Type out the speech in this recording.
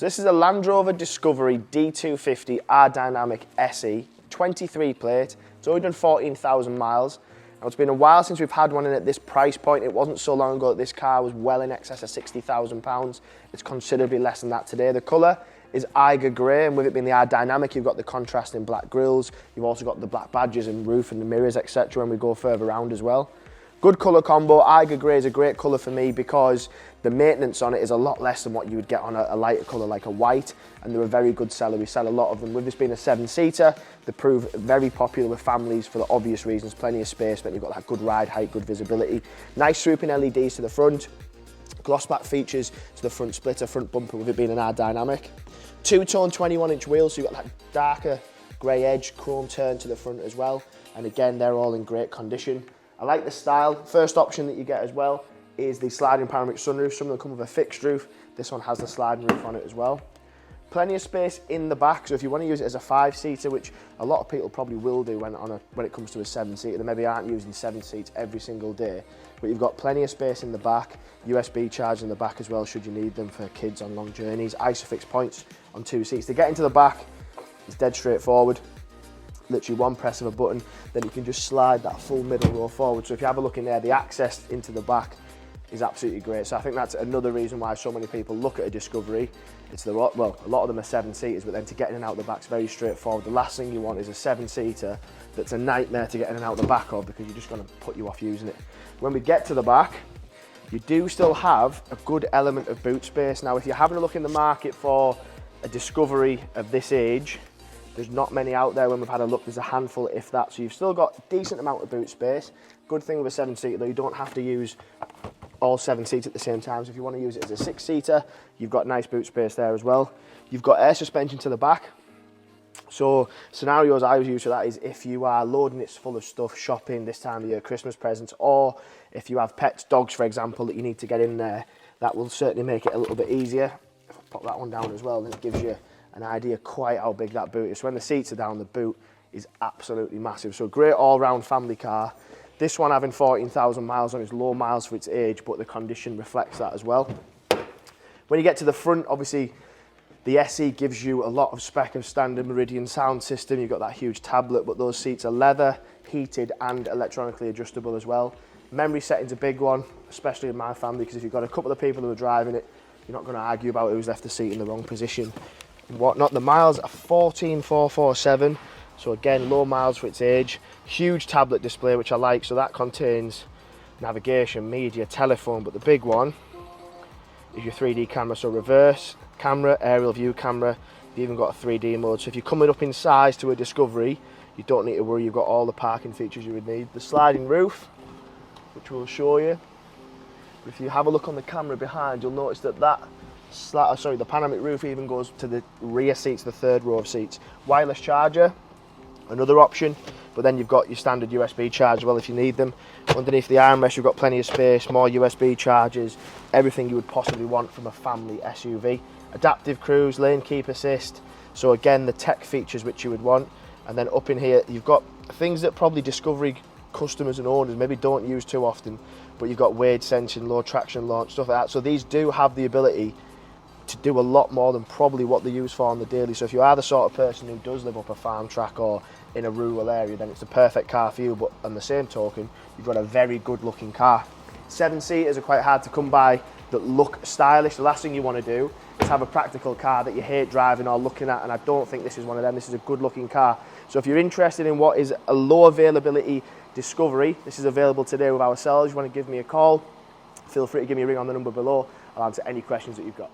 So this is a Land Rover Discovery D250 R-Dynamic SE, 23 plate. It's only done 14,000 miles. Now it's been a while since we've had one in at this price point. It wasn't so long ago that this car was well in excess of £60,000. It's considerably less than that today. The colour is Eiger Grey, and with it being the R-Dynamic, you've got the contrasting black grills. You've also got the black badges and roof and the mirrors, etc. when we go further around as well. Good colour combo. Eiger Grey is a great colour for me because the maintenance on it is a lot less than what you would get on a lighter colour like a white, and they're a very good seller. We sell a lot of them. With this being a 7-seater, they prove very popular with families for the obvious reasons. Plenty of space, but you've got that good ride height, good visibility. Nice swooping LEDs to the front. Gloss back features to the front splitter, front bumper with it being an R-Dynamic. Two-tone 21-inch wheels, so you've got that darker grey edge, chrome turn to the front as well. And again, they're all in great condition. I like the style. First option that you get as well is the sliding panoramic sunroof. Some of them come with a fixed roof. This one has the sliding roof on it as well. Plenty of space in the back, so if you want to use it as a 5-seater, which a lot of people probably will do when it comes to a 7-seater, they maybe aren't using 7 seats every single day, but you've got plenty of space in the back. USB charge in the back as well, should you need them for kids on long journeys. Isofix points on 2 seats. To get into the back, it's dead straightforward. Literally one press of a button, then you can just slide that full middle row forward. So if you have a look in there, the access into the back is absolutely great. So I think that's another reason why so many people look at a Discovery. It's well, a lot of them are 7-seaters, but then to get in and out the back's very straightforward. The last thing you want is a 7-seater that's a nightmare to get in and out the back of, because you're just going to put you off using it. When we get to the back, you do still have a good element of boot space. Now, if you're having a look in the market for a Discovery of this age, there's not many out there. When we've had a look, there's a handful, if that. So you've still got a decent amount of boot space. Good thing with a 7-seater, though, you don't have to use all 7 seats at the same time. So if you want to use it as a 6-seater, you've got nice boot space there as well. You've got air suspension to the back. So scenarios I always use for that is if you are loading it full of stuff, shopping this time of year, Christmas presents, or if you have pets, dogs, for example, that you need to get in there, that will certainly make it a little bit easier. If I pop that one down as well, then it gives you an idea quite how big that boot is. So when the seats are down, the boot is absolutely massive. So great all-round family car. This one having 14,000 miles on, is low miles for its age, but the condition reflects that as well. When you get to the front, obviously the SE gives you a lot of spec of standard Meridian sound system. You've got that huge tablet, but those seats are leather, heated and electronically adjustable as well. Memory setting's a big one, especially in my family, because if you've got a couple of people who are driving it, you're not going to argue about who's left the seat in the wrong position and whatnot. The miles are 14,447, so again, low miles for its age. Huge tablet display, which I like, so that contains navigation, media, telephone, but the big one is your 3D camera, so reverse camera, aerial view camera. You've even got a 3D mode, so if you're coming up in size to a Discovery, you don't need to worry, you've got all the parking features you would need. The sliding roof, which we'll show you. If you have a look on the camera behind, you'll notice that the panoramic roof even goes to the rear seats, the third row of seats. Wireless charger, another option, but then you've got your standard USB charge as well if you need them. Underneath the armrest, you've got plenty of space, more USB chargers, everything you would possibly want from a family SUV. Adaptive cruise, lane keep assist, so again, the tech features which you would want. And then up in here, you've got things that probably Discovery customers and owners maybe don't use too often, but you've got weight sensing, low traction launch, stuff like that. So these do have the ability to do a lot more than probably what they use for on the daily. So if you are the sort of person who does live up a farm track or in a rural area, then it's the perfect car for you. But on the same token, you've got a very good looking car. 7-seaters are quite hard to come by that look stylish. The last thing you want to do is have a practical car that you hate driving or looking at, and I don't think this is one of them. This is a good looking car. So if you're interested in what is a low availability Discovery, this is available today with ourselves. If you want to give me a call, feel free to give me a ring on the number below. I'll answer any questions that you've got.